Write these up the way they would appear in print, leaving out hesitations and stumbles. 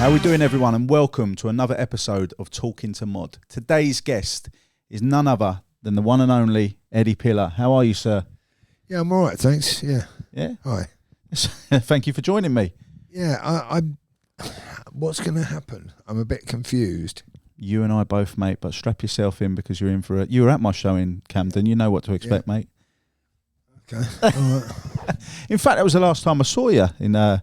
How are we doing, everyone, and welcome to another episode of Talking to Mod. Today's guest is none other than the one and only Eddie Pillar. How are you, sir? Yeah, I'm all right, thanks. Yeah. Yeah? Hi. Thank you for joining me. Yeah, I'm what's going to happen? I'm a bit confused. You and I both, mate, but strap yourself in because you're in for it. You were at my show in Camden. You know what to expect, mate. Okay. All right. In fact, that was the last time I saw you in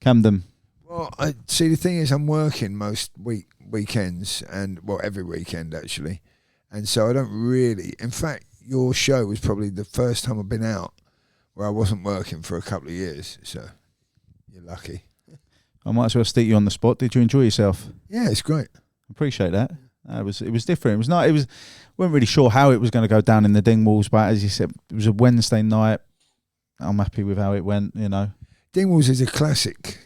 Camden. Well, I see. The thing is, I'm working most weekends, and well, every weekend actually, and so I don't really. In fact, your show was probably the first time I've been out where I wasn't working for a couple of years. So you're lucky. I might as well stick you on the spot. Did you enjoy yourself? Yeah, it's great. Appreciate that. It was different. It was not. Weren't really sure how it was going to go down in the Dingwalls, but as you said, it was a Wednesday night. I'm happy with how it went. You know, Dingwalls is a classic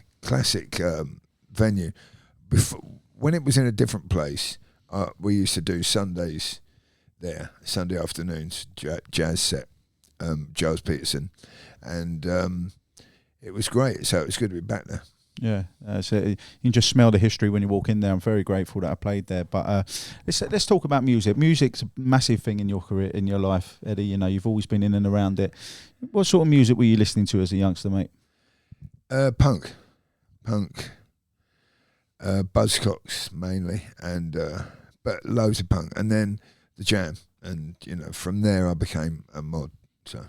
venue. Before, when it was in a different place, we used to do Sundays there, Sunday afternoons, jazz set, Giles Peterson, and it was great. So it was good to be back there. Yeah, so you can just smell the history when you walk in there. I'm very grateful that I played there. But let's talk about music. Music's a massive thing in your career, in your life, Eddie. You know, you've always been in and around it. What sort of music were you listening to as a youngster, mate? Punk, Buzzcocks mainly, and but loads of punk, and then the Jam, and you know, from there I became a mod. So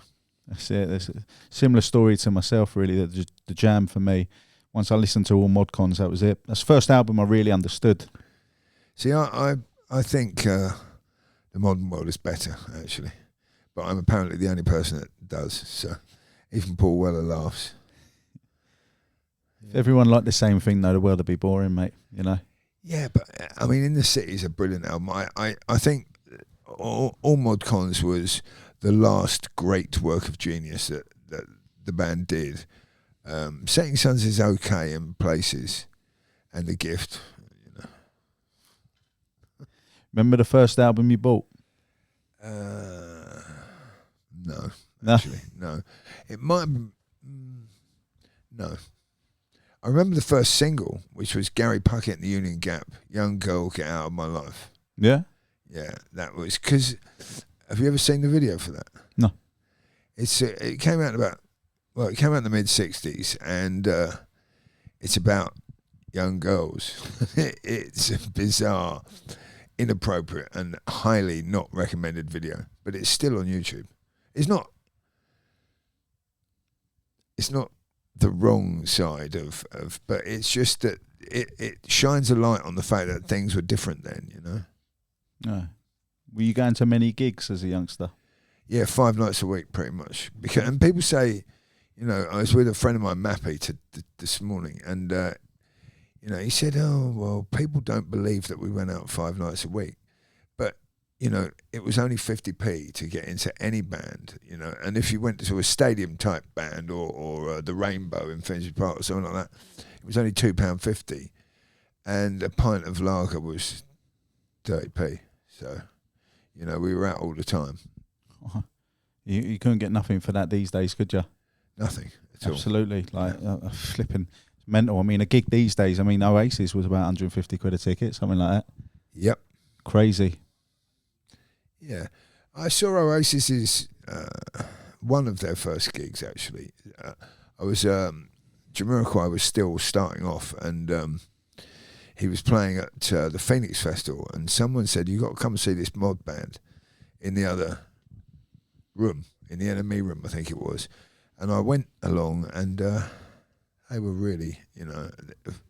that's it. There's a similar story to myself, really. The Jam for me. Once I listened to all Modcons, that was it. That's the first album I really understood. See, I think the modern world is better, actually. But I'm apparently the only person that does. So even Paul Weller laughs. If everyone liked the same thing, though, the world would be boring, mate, you know? Yeah, but I mean, In the City is a brilliant album. I think all Modcons was the last great work of genius that the band did. Setting Suns is okay in places, and The Gift. You know. Remember the first album you bought? No, actually, no. It might. No. I remember the first single, which was Gary Puckett and the Union Gap. Young Girl, Get Out of My Life. Yeah. Yeah, that was because. Have you ever seen the video for that? No. It came out it came out in the mid-'60s, and it's about young girls. It's a bizarre, inappropriate, and highly not recommended video, but it's still on YouTube. It's not the wrong side of but it's just that it shines a light on the fact that things were different then, you know? No. Were you going to many gigs as a youngster? Yeah, 5 nights a week, pretty much. And people say, you know, I was with a friend of mine, Mappy, this morning, and, you know, he said, oh, well, people don't believe that we went out 5 nights a week. But, you know, it was only 50p to get into any band, you know, and if you went to a stadium-type band or the Rainbow in Finsbury Park or something like that, it was only £2.50, and a pint of lager was 30p. So, you know, we were out all the time. You couldn't get nothing for that these days, could you? Nothing at all. Absolutely. Like, flipping mental. I mean, a gig these days, I mean, Oasis was about 150 quid a ticket, something like that. Yep. Crazy. Yeah. I saw Oasis's, one of their first gigs, actually. I was, Jamiroquai was still starting off, and he was playing at the Phoenix Festival, and someone said, you got to come and see this mod band in the other room, in the NME room, I think it was. And I went along, and they were really, you know,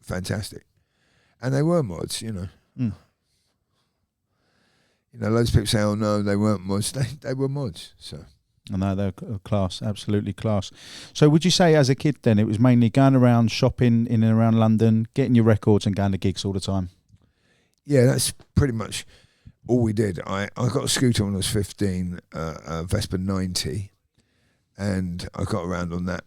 fantastic. And they were mods, you know. Mm. You know, loads of people say, oh, no, they weren't mods. They were mods, so. I know, they're class, absolutely class. So would you say as a kid then, it was mainly going around shopping in and around London, getting your records and going to gigs all the time? Yeah, that's pretty much all we did. I got a scooter when I was 15, a Vespa 90, and I got around on that.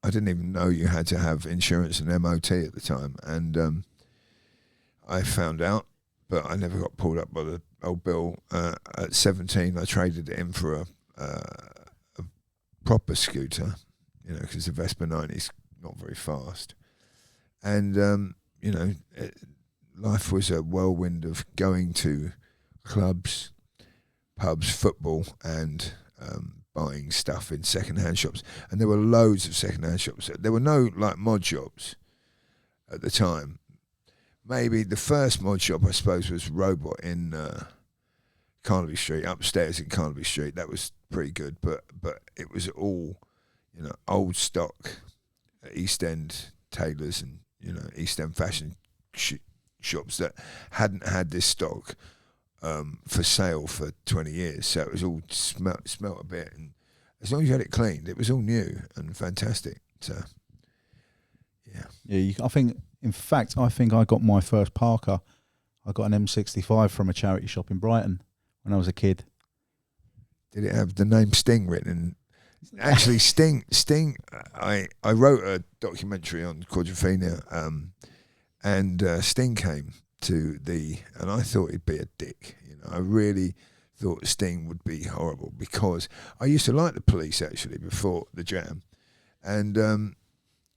I didn't even know you had to have insurance and MOT at the time, and I found out, but I never got pulled up by the old bill. At 17, I traded it in for a proper scooter, you know, because the Vespa 90 is not very fast. And you know, life was a whirlwind of going to clubs, pubs, football, and buying stuff in second-hand shops. And there were loads of second-hand shops. There were no like mod shops at the time. Maybe the first mod shop, I suppose, was Robot in Carnaby Street, upstairs in Carnaby Street. That was pretty good, but it was all, you know, old stock East End tailors and, you know, East End fashion shops that hadn't had this stock for sale for 20 years. So it was all smelt a bit, and as long as you had it cleaned, it was all new and fantastic. So yeah. I think I got my first Parker. I got an M65 from a charity shop in Brighton when I was a kid. Did it have the name Sting written in? Actually, Sting. I wrote a documentary on Quadrophenia, and Sting came to and I thought he'd be a dick. You know, I really thought Sting would be horrible because I used to like the Police actually before the Jam, and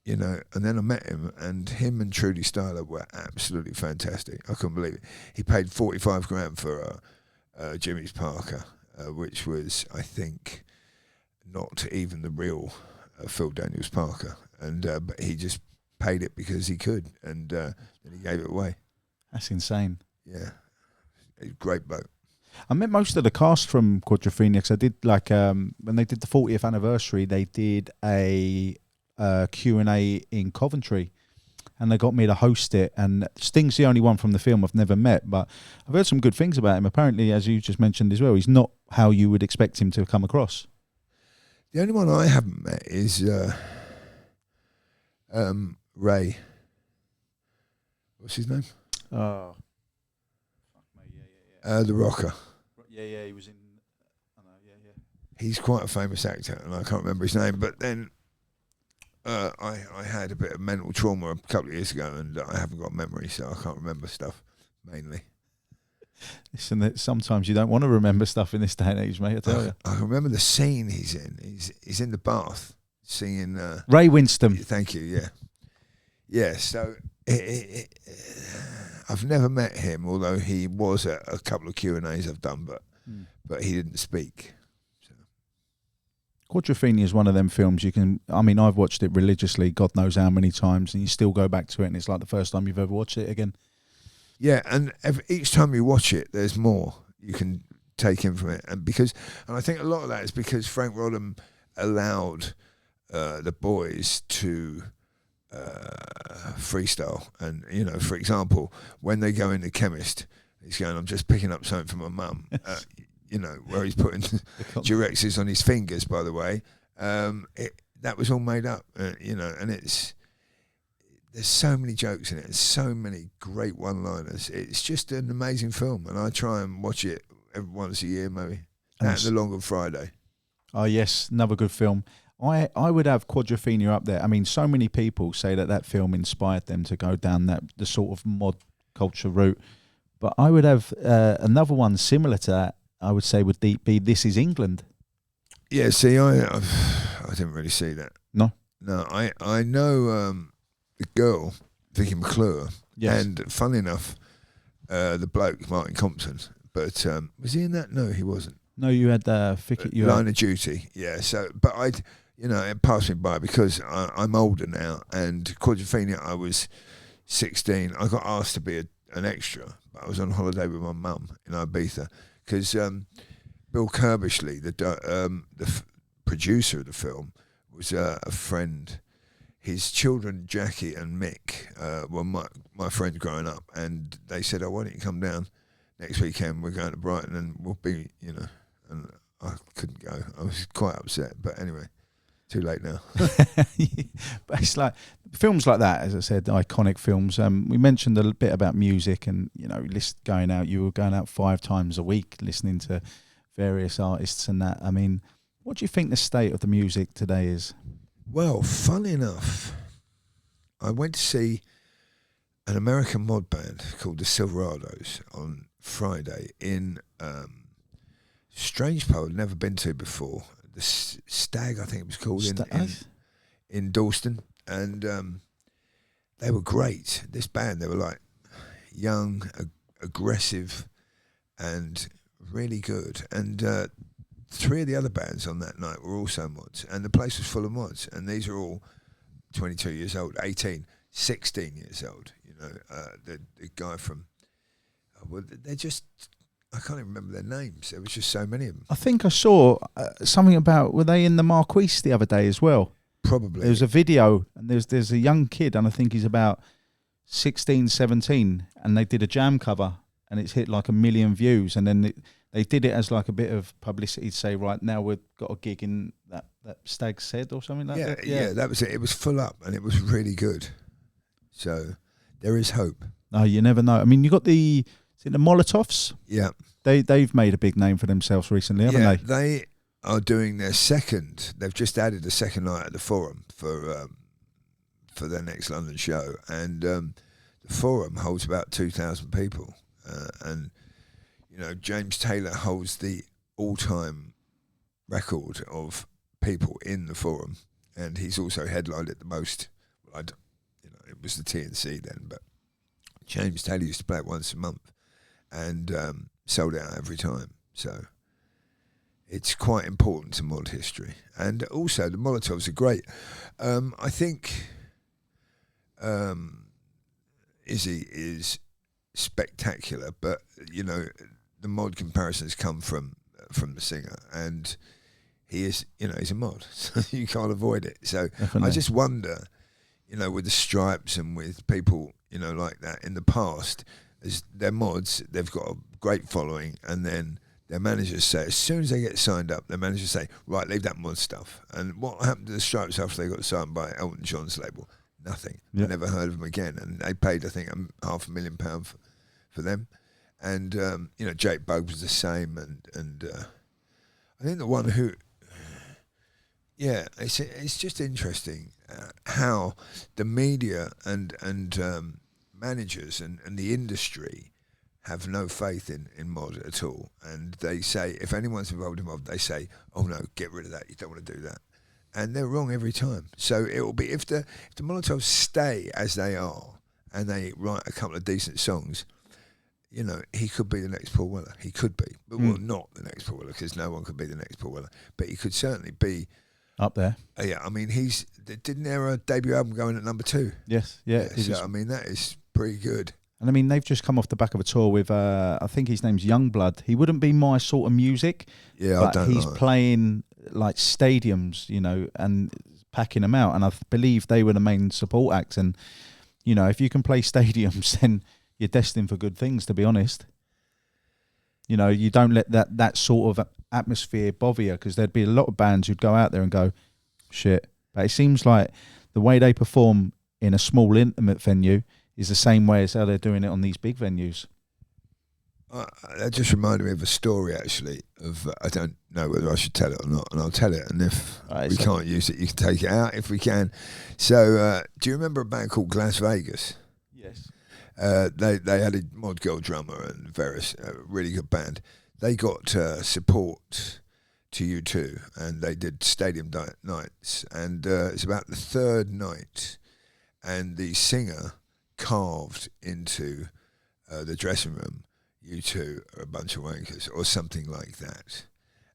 you know, and then I met him, and him and Trudy Styler were absolutely fantastic. I couldn't believe it. He paid $45,000 for Jimmy's Parker, which was, I think, not even the real Phil Daniels Parker, and but he just paid it because he could, and then he gave it away. That's insane. Yeah, great bloke. I met most of the cast from Quadrophenia because I did like when they did the 40th anniversary, they did a Q&A in Coventry, and they got me to host it. And Sting's the only one from the film I've never met, but I've heard some good things about him. Apparently, as you just mentioned as well, he's not how you would expect him to come across. The only one I haven't met is Ray. What's his name? Oh, the Rocker. Yeah, he was in. I know, yeah. He's quite a famous actor, and I can't remember his name. But then I had a bit of mental trauma a couple of years ago, and I haven't got memory, so I can't remember stuff mainly. Listen, sometimes you don't want to remember stuff in this day and age, mate. I tell you. I remember the scene he's in. He's in the bath singing. Ray Winston. Thank you. Yeah. So I've never met him, although he was at a couple of Q&As I've done, but he didn't speak. So. Quadrophenia is one of them films you can. I mean, I've watched it religiously, God knows how many times, and you still go back to it, and it's like the first time you've ever watched it again. Yeah, and each time you watch it, there's more you can take in from it, and I think a lot of that is because Frank Rodham allowed the boys to freestyle, and you know, for example, when they go in the chemist, he's going, "I'm just picking up something for my mum," you know, where he's putting Durexes on his fingers. By the way, that was all made up, you know, and there's so many jokes in it, and so many great one-liners. It's just an amazing film, and I try and watch it once a year, maybe. At the Long Good Friday. Oh yes, another good film. I would have Quadrophenia up there. I mean, so many people say that film inspired them to go down the sort of mod culture route, but I would have another one similar to that. I would say would be This Is England. Yeah, see, I didn't really see that. No, I know the girl Vicky McClure, yes. and funnily enough, the bloke Martin Compton. But was he in that? No, he wasn't. No, you had Line of Duty. Yeah. So, but it passed me by because I'm older now, and Quadrophenia, I was 16. I got asked to be an extra, but I was on holiday with my mum in Ibiza because Bill Kerbishley, the producer of the film, was a friend. His children, Jackie and Mick, were my friends growing up, and they said, "Oh, why don't you come down next weekend? We're going to Brighton, and we'll be, you know." And I couldn't go. I was quite upset, but anyway, too late now. But it's like films like that, as I said, iconic films. We mentioned a bit about music, and you know, you were going out 5 times a week listening to various artists and that. I mean, what do you think the state of the music today is? Well, funny enough, I went to see an American mod band called the Silverados on Friday in strange pub I'd never been to before. The Stag, I think it was called, in Dalston, and they were great. This band, they were like young, aggressive, and really good. And 3 of the other bands on that night were also mods, and the place was full of mods. And these are all 22 years old, 18, 16 years old. You know, the guy from, well, they're just, I can't even remember their names. There was just so many of them. I think I saw something about, were they in the Marquise the other day as well? Probably. There was a video, and there's a young kid, and I think he's about 16, 17, and they did a jam cover, and it's hit like 1 million views, and then they did it as like a bit of publicity to say, right, now we've got a gig in that Stag's Head or something like that. Yeah, that was it. It was full up, and it was really good. So there is hope. No, you never know. I mean, you got the Molotovs? Yeah. They've made a big name for themselves recently, haven't they? They are doing their second. They've just added a second night at the Forum for their next London show, and the Forum holds about 2,000 people, and you know, James Taylor holds the all-time record of people in the Forum, and he's also headlined it the most. Well, it was the TNC then, but James Taylor used to play it once a month, and sold out every time. So it's quite important to mod history. And also the Molotovs are great. I think Izzy is spectacular, but you know, the mod comparisons come from the singer, and he is, you know, he's a mod, so you can't avoid it. So definitely. I just wonder, you know, with the Stripes and with people, you know, like that in the past, as they're mods, they've got a great following, and then their managers say, as soon as they get signed up, their managers say, right, leave that mod stuff. And what happened to the Stripes after they got signed by Elton John's label? Nothing. Yep. I never heard of them again, and they paid, I think, £500,000 for them. And you know, Jake Bogue was the same, and I think the one who, yeah, it's just interesting how the media and managers and the industry have no faith in mod at all, and they say, if anyone's involved in mod, they say, oh no, get rid of that, you don't want to do that, and they're wrong every time. So it will be, if the Molotovs stay as they are and they write a couple of decent songs, you know, he could be the next Paul Weller. He could be, but well, not the next Paul Weller, because no one could be the next Paul Weller. But he could certainly be up there. Yeah, I mean, didn't their debut album going at number 2? Yes, yeah. So I mean, that is pretty good. And I mean, they've just come off the back of a tour with, I think his name's Youngblood. He wouldn't be my sort of music. Yeah, but I don't he's playing like stadiums, you know, and packing them out. And I believe they were the main support acts. And you know, if you can play stadiums, then you're destined for good things, to be honest. You know, you don't let that sort of atmosphere bother you, because there'd be a lot of bands who'd go out there and go, shit. But it seems like the way they perform in a small, intimate venue is the same way as how they're doing it on these big venues. That just reminded me of a story, actually, of, I don't know whether I should tell it or not, and I'll tell it, and if we can't use it, you can take it out if we can. So, do you remember a band called Las Vegas? Yes. They had a mod girl drummer and various, really good band. They got support to U2, and they did stadium nights, and it's about the third night, and the singer carved into the dressing room, U2 are a bunch of wankers, or something like that.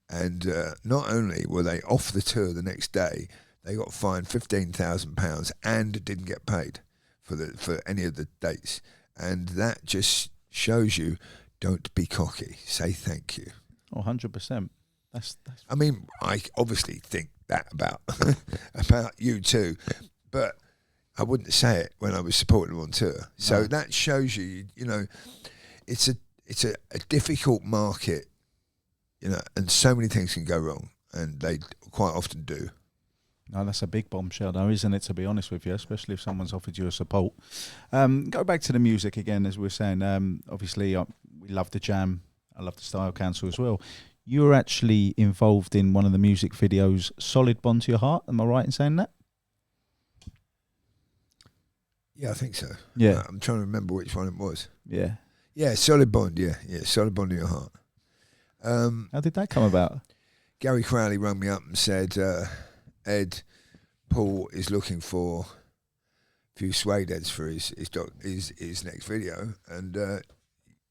And not only were they off the tour the next day, they got fined £15,000 and didn't get paid for any of the dates. And that just shows you, don't be cocky. Say thank you. Oh, 100%. That's I mean, I obviously think that about about U2, but I wouldn't say it when I was supporting them on tour. So that shows you, you know, it's a difficult market, you know, and so many things can go wrong, and they quite often do. No, that's a big bombshell, though, isn't it, to be honest with you, especially if someone's offered you a support. Go back to the music again, as we were saying. Obviously, we love the jam. I love the Style Council as well. You were actually involved in one of the music videos, Solid Bond to Your Heart. Am I right in saying that? Yeah, I think so. Yeah. I'm trying to remember which one it was. Yeah. Yeah, Solid Bond, yeah, Solid Bond to Your Heart. How did that come about? Gary Crowley rang me up and said, Ed, Paul is looking for few suede heads for his next video, and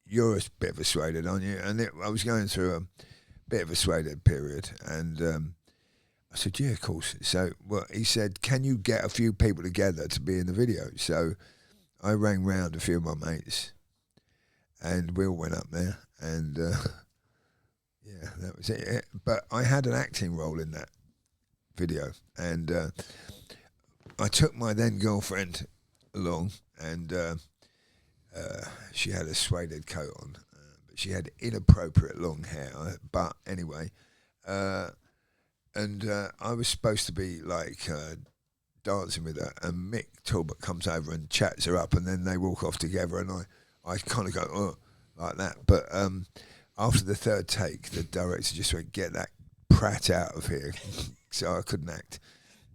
you're a bit of a suede head, aren't you? And I was going through a bit of a suede head period, and I said, yeah, of course. So he said, can you get a few people together to be in the video? So I rang round a few of my mates, and we all went up there, and yeah, that was it. But I had an acting role in that video, and I took my then girlfriend along, and she had a suede coat on, but she had inappropriate long hair. But anyway, and I was supposed to be like dancing with her, and Mick Talbot comes over and chats her up, and then they walk off together, and I kind of go, oh, like that. But after the third take, the director just went, get that prat out of here. So I couldn't act.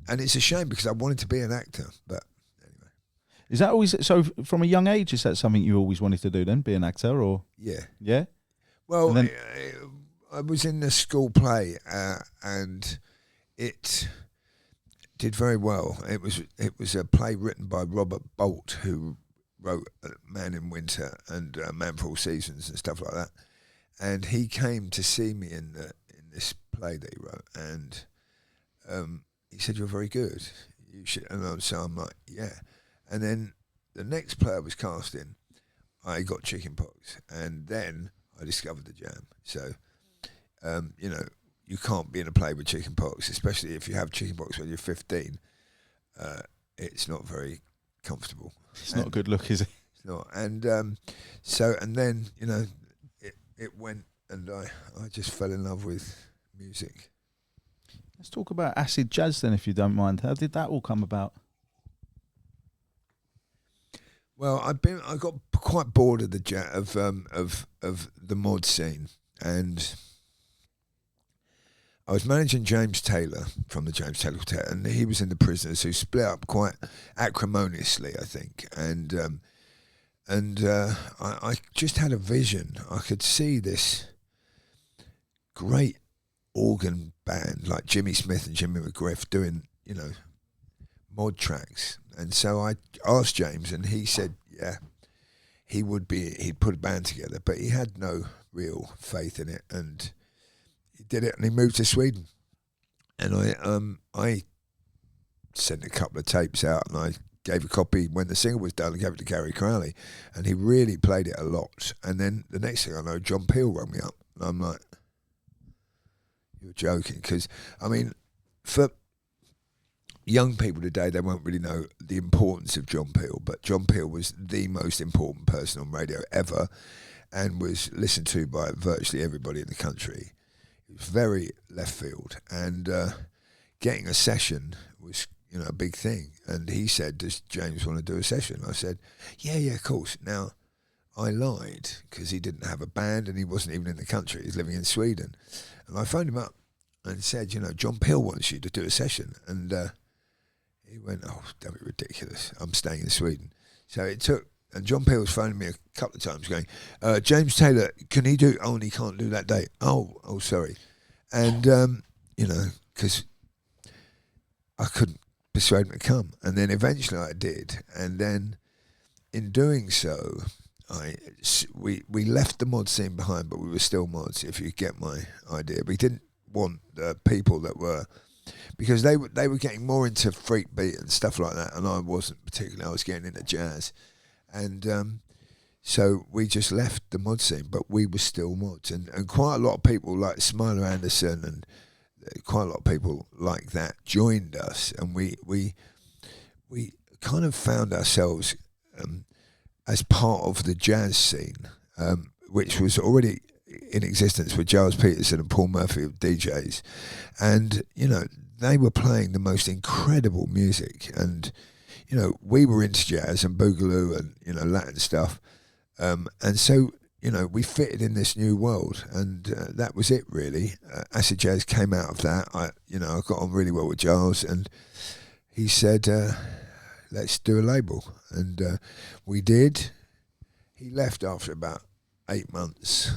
And it's a shame because I wanted to be an actor, but anyway. Is that always, so from a young age, is that something you always wanted to do then, be an actor, or? Yeah. Yeah? Well, I was in the school play, and it did very well. It was a play written by Robert Bolt, who wrote Man in Winter and Man for All Seasons and stuff like that. And he came to see me in this play that he wrote, and he said, you're very good. You should. And so I'm like, yeah. And then the next play I was cast in, I got chicken pox, and then I discovered the jam. So, you know, you can't be in a play with chicken pox, especially if you have chicken pox when you're 15. It's not very comfortable. It's not a good look, is it? It's not. And so, and then, you know, it went, and I just fell in love with music. Let's talk about acid jazz then, if you don't mind. How did that all come about? Well, I got quite bored of the of the mod scene, and I was managing James Taylor from the James Taylor Quartet, and he was in the Prisoners, who split up quite acrimoniously, I think, and I just had a vision. I could see this great organ band like Jimmy Smith and Jimmy McGriff doing, you know, mod tracks. And so I asked James, and he said, yeah, he'd put a band together, but he had no real faith in it, and he did it, and he moved to Sweden. And I sent a couple of tapes out, and I gave a copy when the single was done, and gave it to Gary Crowley, and he really played it a lot. And then the next thing I know, John Peel rang me up, and I'm like, you're joking, because I mean, for young people today, they won't really know the importance of John Peel, but John Peel was the most important person on radio ever, and was listened to by virtually everybody in the country. It was very left field, and getting a session was, you know, a big thing. And he said, does James want to do a session? I said, yeah, of course. Now, I lied, because he didn't have a band, and he wasn't even in the country. He was living in Sweden. And I phoned him up and said, you know, John Peel wants you to do a session. And he went, oh, that'd be ridiculous. I'm staying in Sweden. So it took, and John Peel was phoning me a couple of times going, James Taylor, can he do, oh, and he can't do that day. Oh, sorry. And, you know, because I couldn't persuade him to come. And then eventually I did. And then in doing so, we left the mod scene behind, but we were still mods, if you get my idea. We didn't want people that were, because they were getting more into freak beat and stuff like that, and I wasn't particularly. I was getting into jazz, and so we just left the mod scene, but we were still mods, and quite a lot of people like Smiler Anderson and quite a lot of people like that joined us, and we kind of found ourselves as part of the jazz scene, which was already in existence with Giles Peterson and Paul Murphy of DJs, and you know, they were playing the most incredible music, and you know, we were into jazz and boogaloo and, you know, Latin stuff, and so, you know, we fitted in this new world, and that was it really. Acid Jazz came out of that. I got on really well with Giles, and he said, let's do a label, and we did. He left after about 8 months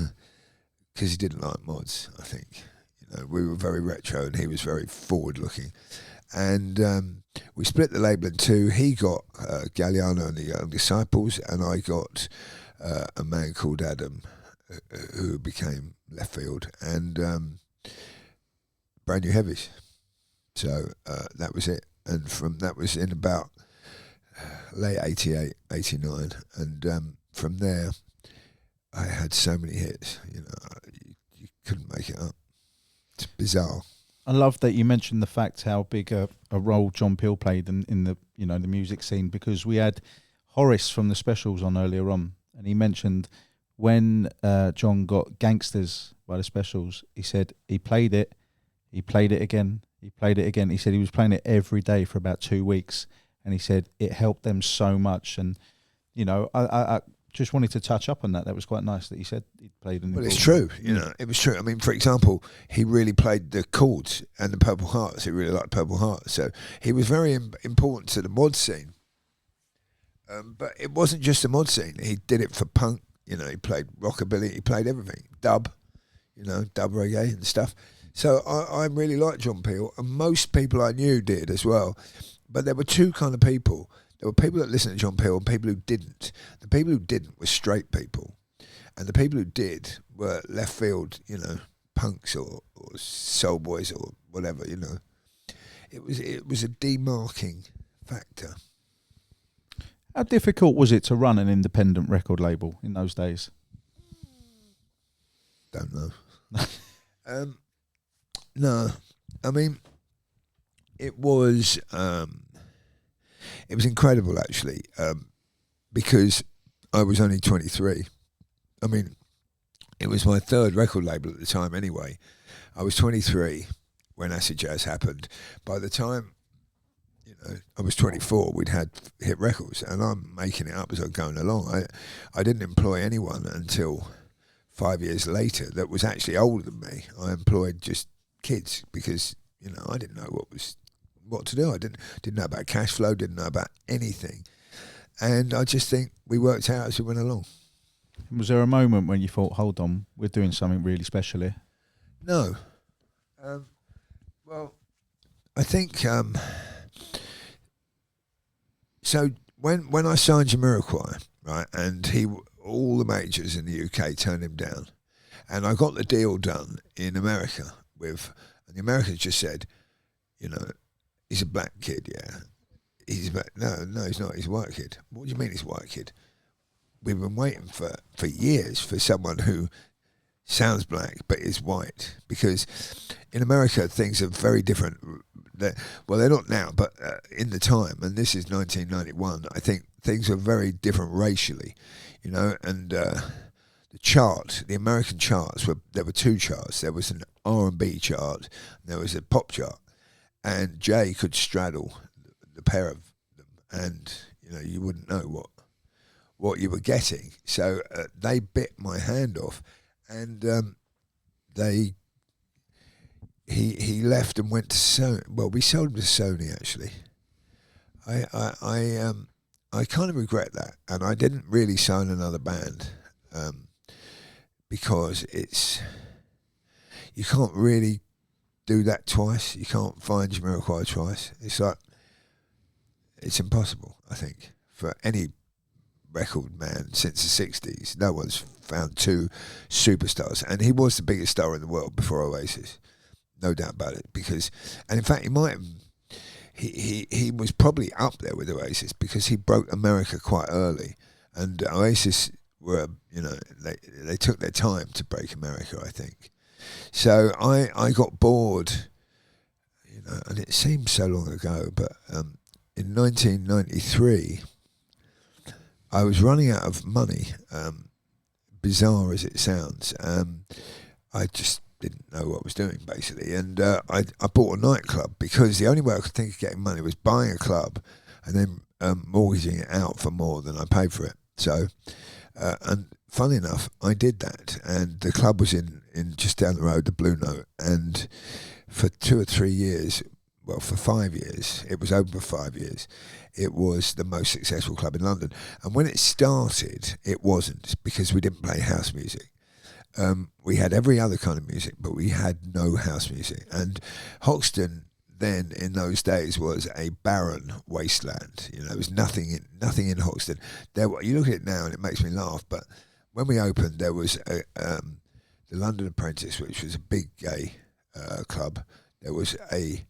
because he didn't like mods, I think. You know, we were very retro and he was very forward looking, and we split the label in two. He got Galliano and the Young Disciples, and I got a man called Adam, who became Left Field, and Brand New Heavies. So that was it. And that was in about late 88, 89. And from there, I had so many hits, you couldn't make it up. It's bizarre. I love that you mentioned the fact how big a role John Peel played in the the music scene, because we had Horace from the Specials on earlier on, and he mentioned when John got Gangsters by the Specials, he said he played it again. He said he was playing it every day for about 2 weeks, and he said it helped them so much. And I just wanted to touch up on that. That was quite nice that he said he played. Well, it's true. It was true. I mean, for example, he really played the chords and the Purple Hearts. He really liked Purple Hearts, so he was very important to the mod scene. But it wasn't just the mod scene. He did it for punk. He played rockabilly. He played everything. Dub, dub reggae and stuff. So I really liked John Peel, and most people I knew did as well. But there were two kind of people. There were people that listened to John Peel and people who didn't. The people who didn't were straight people. And the people who did were left field, punks or soul boys or whatever, It was a demarking factor. How difficult was it to run an independent record label in those days? Don't know. No, I mean, it was incredible actually, because I was only 23. I mean, it was my third record label at the time anyway. I was 23 when Acid Jazz happened. By the time I was 24, we'd had hit records, and I'm making it up as I'm going along. I didn't employ anyone until 5 years later that was actually older than me. I employed just kids because I didn't know what to do. I didn't know about cash flow, didn't know about anything, and I just think we worked out as we went along. Was there a moment when you thought, hold on, we're doing something really special here? No. Well, I think so when I signed Jamiroquai, right, and all the majors in the UK turned him down, and I got the deal done in America and the Americans just said, he's a black kid, yeah. He's black. No, he's not. He's a white kid. What do you mean he's a white kid? We've been waiting for years for someone who sounds black but is white, because in America things are very different. They're not now, but in the time, and this is 1991, I think things are very different racially, and the American charts there were two charts. There was an R&B chart, and there was a pop chart, and Jay could straddle the pair of them, and you wouldn't know what you were getting. So they bit my hand off, and he left and went to Sony. Well, we sold him to Sony actually. I kind of regret that, and I didn't really sign another band because you can't really do that twice. You can't find Jamiroquai twice. It's impossible, I think, for any record man since the 60s. No one's found two superstars, and he was the biggest star in the world before Oasis, no doubt about it. And in fact, he might have. He was probably up there with Oasis because he broke America quite early, and Oasis were, they took their time to break America, I think. So I got bored, and it seems so long ago, but in 1993, I was running out of money, bizarre as it sounds. I just didn't know what I was doing, basically, and I bought a nightclub because the only way I could think of getting money was buying a club and then mortgaging it out for more than I paid for it. So, and funny enough, I did that, and the club was in just down the road, the Blue Note, and for 2 or 3 years, well, for 5 years, it was open for 5 years. It was the most successful club in London, and when it started, it wasn't, because we didn't play house music. We had every other kind of music, but we had no house music. And Hoxton, then in those days was a barren wasteland. You know, there was nothing in Hoxton. You look at it now and it makes me laugh, but when we opened, there was the London Apprentice, which was a big gay club. There was a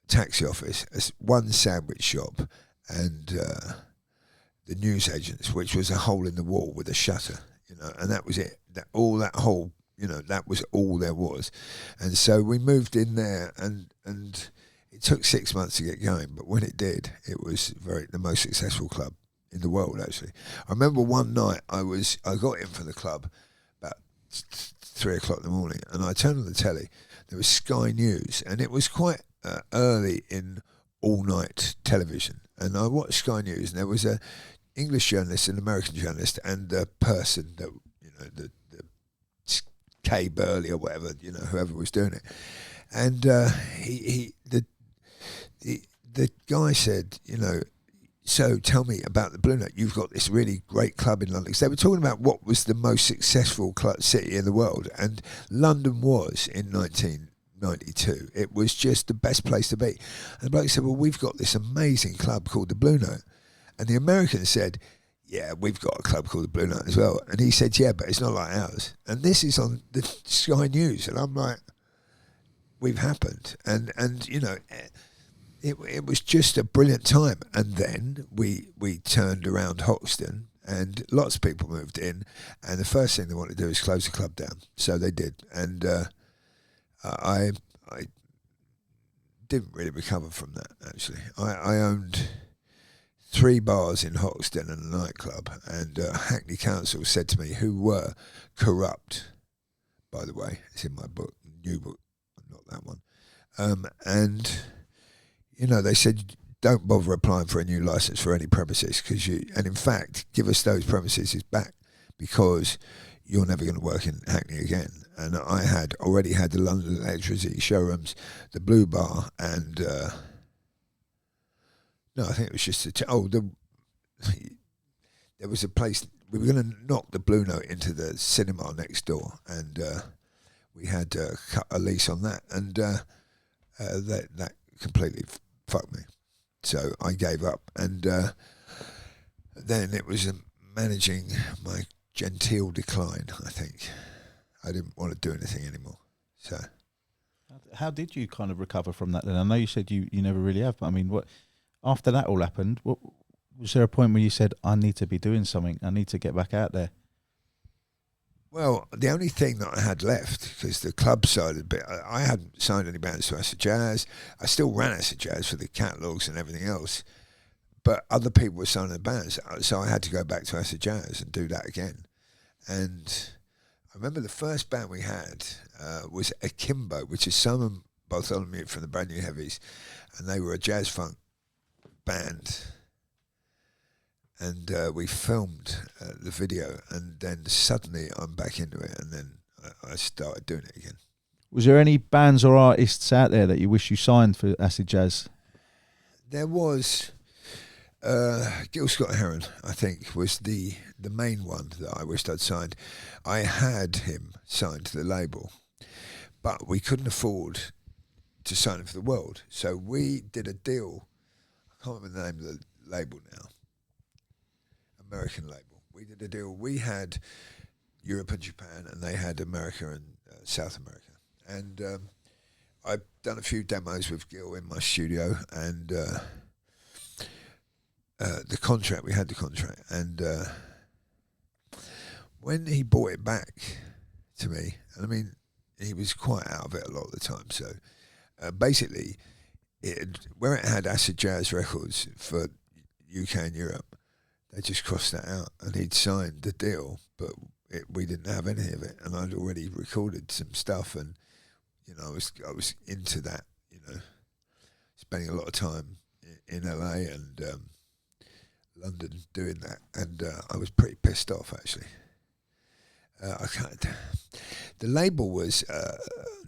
taxi office, one sandwich shop, and the newsagents, which was a hole in the wall with a shutter. You know, and that was it. That whole. You know, that was all there was. And so we moved in there, and it took 6 months to get going, but when it did, it was the most successful club in the world, actually. I remember one night I got in for the club about 3 o'clock in the morning, and I turned on the telly. There was Sky News, and it was quite early in all-night television. And I watched Sky News, and there was an English journalist, an American journalist, and a person that, you know, the Kay Burley or whatever, you know, whoever was doing it, and the guy said, you know, so tell me about the Blue Note. You've got this really great club in London. Because they were talking about what was the most successful city in the world, and London was in 1992. It was just the best place to be. And the bloke said, well, we've got this amazing club called the Blue Note, and the American said, yeah, we've got a club called the Blue Note as well. And he said, yeah, but it's not like ours. And this is on the Sky News. And I'm like, we've happened. And you know, it was just a brilliant time. And then we turned around Hoxton, and lots of people moved in. And the first thing they wanted to do is close the club down. So they did. And I didn't really recover from that, actually. I owned 3 bars in Hoxton and a nightclub, and Hackney Council said to me, who were corrupt, by the way, it's in my book, new book, not that one, and, you know, they said, don't bother applying for a new licence for any premises, and in fact, give us those premises back, because you're never going to work in Hackney again. And I had already had the London Electricity showrooms, the Blue Bar, and no, I think it was just there was a place, we were going to knock the Blue Note into the cinema next door, and we had cut a lease on that, and that completely fucked me. So I gave up, and then it was managing my genteel decline, I think. I didn't want to do anything anymore. So, how did you kind of recover from that then? I know you said you never really have, but I mean, what after that all happened, what was there a point where you said, I need to be doing something, I need to get back out there? Well, the only thing that I had left, because the club side of the bit, I hadn't signed any bands to Acid Jazz. I still ran Acid Jazz for the catalogues and everything else, but other people were signing the bands, so I had to go back to Acid Jazz and do that again. And I remember the first band we had was Akimbo, which is Simon Bartholomew from the Brand New Heavies, and they were a jazz funk band. And we filmed the video, and then suddenly I'm back into it, and then I started doing it again. Was there any bands or artists out there that you wish you signed for Acid Jazz? There was Gil Scott-Heron, I think, was the main one that I wished I'd signed. I had him signed to the label, but we couldn't afford to sign him for the world. So we did a deal. I can't remember the name of the label now. American label. We did a deal. We had Europe and Japan, and they had America and South America. And I've done a few demos with Gil in my studio, and the contract, we had the contract, and when he brought it back to me, and I mean, he was quite out of it a lot of the time, so basically, where it had Acid Jazz Records for UK and Europe, they just crossed that out, and he'd signed the deal, but we didn't have any of it, and I'd already recorded some stuff, and you know, I was into that, you know, spending a lot of time in LA and London doing that, and I was pretty pissed off, actually. The label was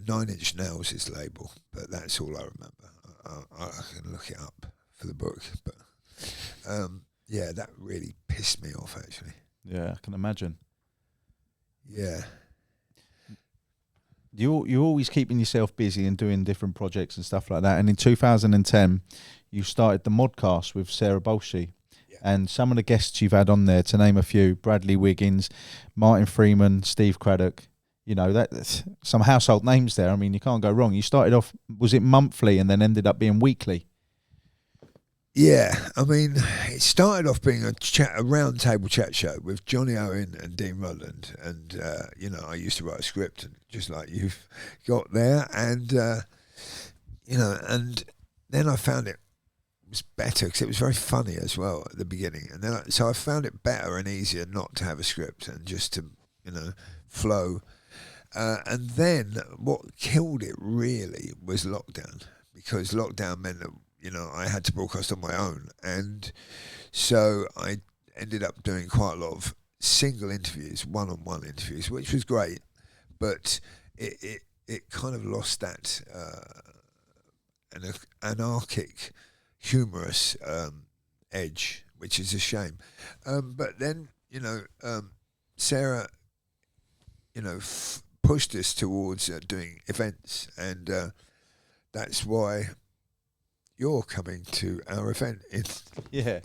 9 Inch Nails' label, but that's all I remember. I can look it up for the book, but yeah, that really pissed me off, actually. Yeah, I can imagine. Yeah. You're always keeping yourself busy and doing different projects and stuff like that. And in 2010, you started the Modcast with Sarah Bolshe. Yeah. And some of the guests you've had on there, to name a few: Bradley Wiggins, Martin Freeman, Steve Craddock. You know, that's some household names there. I mean, you can't go wrong. You started off, was it monthly and then ended up being weekly? Yeah, I mean, it started off being a round table chat show with Johnny Owen and Dean Rutland, and you know, I used to write a script, and just like you've got there, and you know, and then I found it was better because it was very funny as well at the beginning, and then so I found it better and easier not to have a script and just to, you know, flow. And then what killed it really was lockdown, because lockdown meant that, you know, I had to broadcast on my own, and so I ended up doing quite a lot of single interviews, one-on-one interviews, which was great, but it kind of lost that anarchic, humorous edge, which is a shame. But then, you know, Sarah, you know, pushed us towards doing events, and that's why you're coming to our event. Yeah.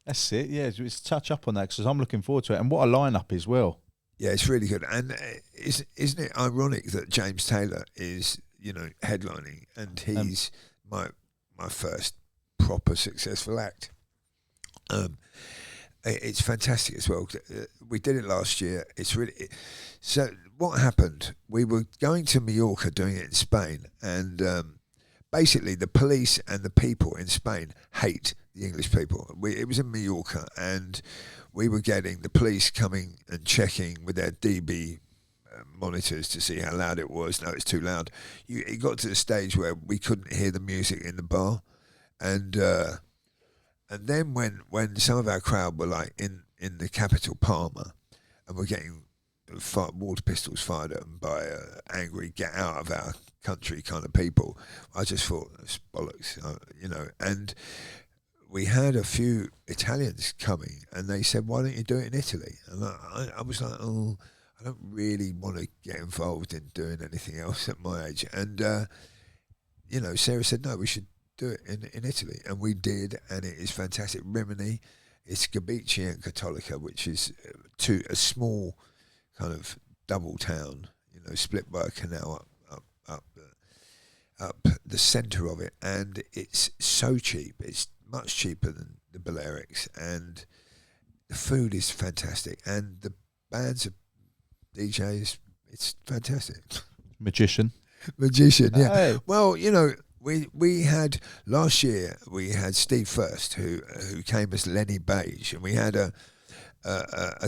That's it. Yeah, just touch up on that, because I'm looking forward to it. And what a lineup as well. Yeah, it's really good. And isn't it ironic that James Taylor is, you know, headlining, and he's my first proper successful act. It's fantastic as well. We did it last year. It's really so. What happened? We were going to Mallorca, doing it in Spain, and basically the police and the people in Spain hate the English people. It was in Mallorca, and we were getting the police coming and checking with their DB monitors to see how loud it was. No, it's too loud. It got to the stage where we couldn't hear the music in the bar, and then when some of our crowd were like in the capital, Palma, and we're getting water pistols fired at them by angry, get out of our country kind of people, I just thought, it's bollocks, you know. And we had a few Italians coming, and they said, why don't you do it in Italy? And I was like, oh, I don't really want to get involved in doing anything else at my age. And, you know, Sarah said, no, we should do it in Italy. And we did, and it is fantastic. Rimini, it's Gabici and Cattolica, which is a small kind of double town, you know, split by a canal up the centre of it. And it's so cheap. It's much cheaper than the Balearics, and the food is fantastic, and the bands of DJs, it's fantastic. Magician, yeah. Hey. Well, you know, we had last year, we had Steve First, who came as Lenny Beige, and we had a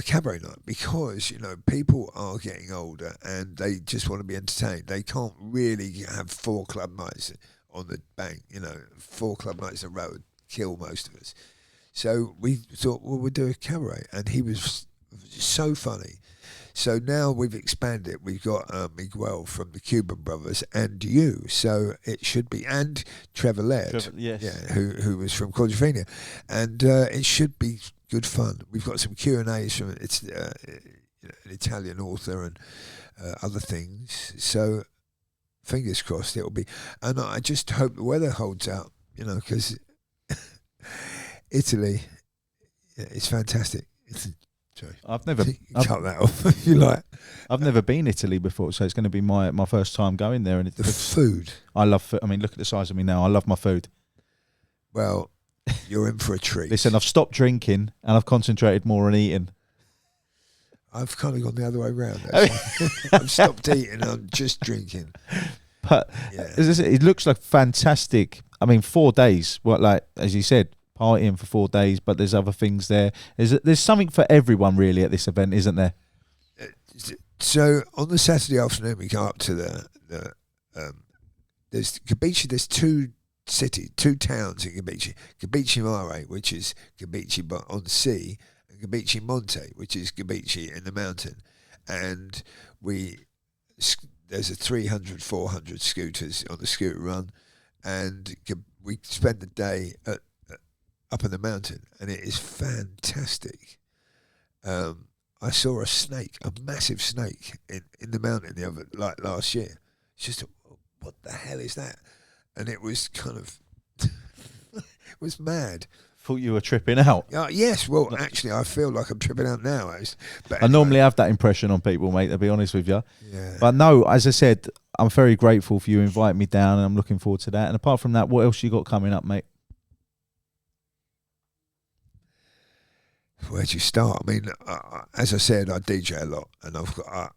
cabaret night, because, you know, people are getting older and they just want to be entertained. They can't really have 4 club nights on the bank, you know. 4 club nights in a row would kill most of us. So we thought, well, we'll do a cabaret, and he was so funny. So now we've expanded it. We've got Miguel from the Cuban Brothers and you. So it should be, and Trevor Laird, yes. yeah, who was from Quadrophenia, and it should be good fun. We've got some Q&As from you know, an Italian author and other things. So fingers crossed it'll be. And I just hope the weather holds out, you know, because Italy, yeah, it's fantastic. Sorry. I've never cut that off if you like. I've never been to Italy before, so it's going to be my first time going there. And the food. I love food. I mean, look at the size of me now. I love my food. Well, you're in for a treat. Listen, I've stopped drinking and I've concentrated more on eating. I've kind of gone the other way around. I've stopped eating. I'm just drinking. But yeah, it looks like fantastic. I mean, 4 days. What, like as you said, partying for 4 days, but there's other things there. There's something for everyone really at this event, isn't there? So on the Saturday afternoon, we go up to there's Gabici. There's 2 towns in Gabici. Gabici Mare, which is Gabici on the sea, and Gabici Monte, which is Gabici in the mountain. And there's a 300, 400 scooters on the scooter run, and we spend the day up in the mountain, and it is fantastic. I saw a snake, a massive snake in the mountain last year. It's just, what the hell is that? And it was kind of, it was mad. Thought you were tripping out. Yes, well, actually, I feel like I'm tripping out now. But I normally have that impression on people, mate, to be honest with you. Yeah. But no, as I said, I'm very grateful for you inviting me down, and I'm looking forward to that. And apart from that, what else you got coming up, mate? Where'd you start? I mean, as I said, I DJ a lot, and I've got,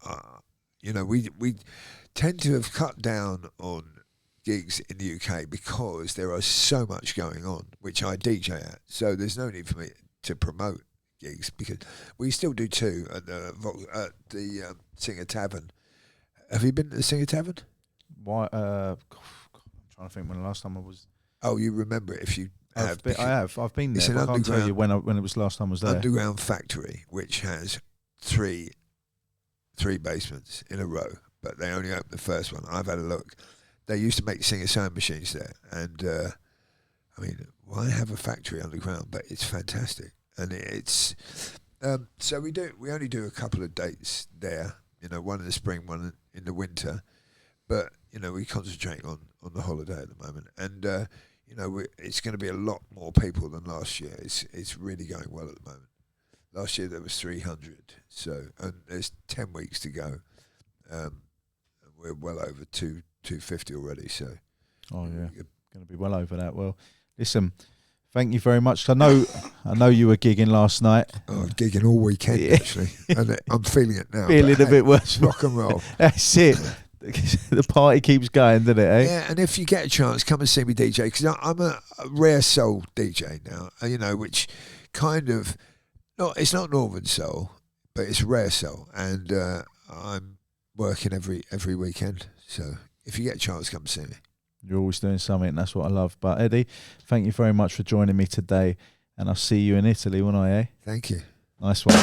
we tend to have cut down on gigs in the UK because there is so much going on, which I DJ at. So there's no need for me to promote gigs because we still do 2 at the Singer Tavern. Have you been to the Singer Tavern? Why? I'm trying to think when the last time I was. Oh, you remember it if you. I have. I've been there. I can't tell you when it was last time I was there. Underground factory, which has three basements in a row, but they only opened the first one. I've had a look. They used to make singer sewing machines there, and I mean, why have a factory underground? But it's fantastic, and it's so we only do a couple of dates there. You know, one in the spring, one in the winter, but you know, we concentrate on the holiday at the moment, and. You know, it's going to be a lot more people than last year. It's really going well at the moment. Last year there was 300, so and there's 10 weeks to go. And we're well over 250 already. So, oh yeah, going to be well over that. Well, listen, thank you very much. I know you were gigging last night. Oh, gigging all weekend actually, and I'm feeling it now. Feeling a bit worse. Rock and roll. That's it. The party keeps going, doesn't it, eh? Yeah, and if you get a chance, come and see me DJ, because I'm a rare soul DJ now, you know, which kind of, it's not Northern soul, but it's rare soul, and I'm working every weekend, so if you get a chance, come see me. You're always doing something, and that's what I love. But Eddie, thank you very much for joining me today, and I'll see you in Italy, won't I, eh? Thank you. Nice one.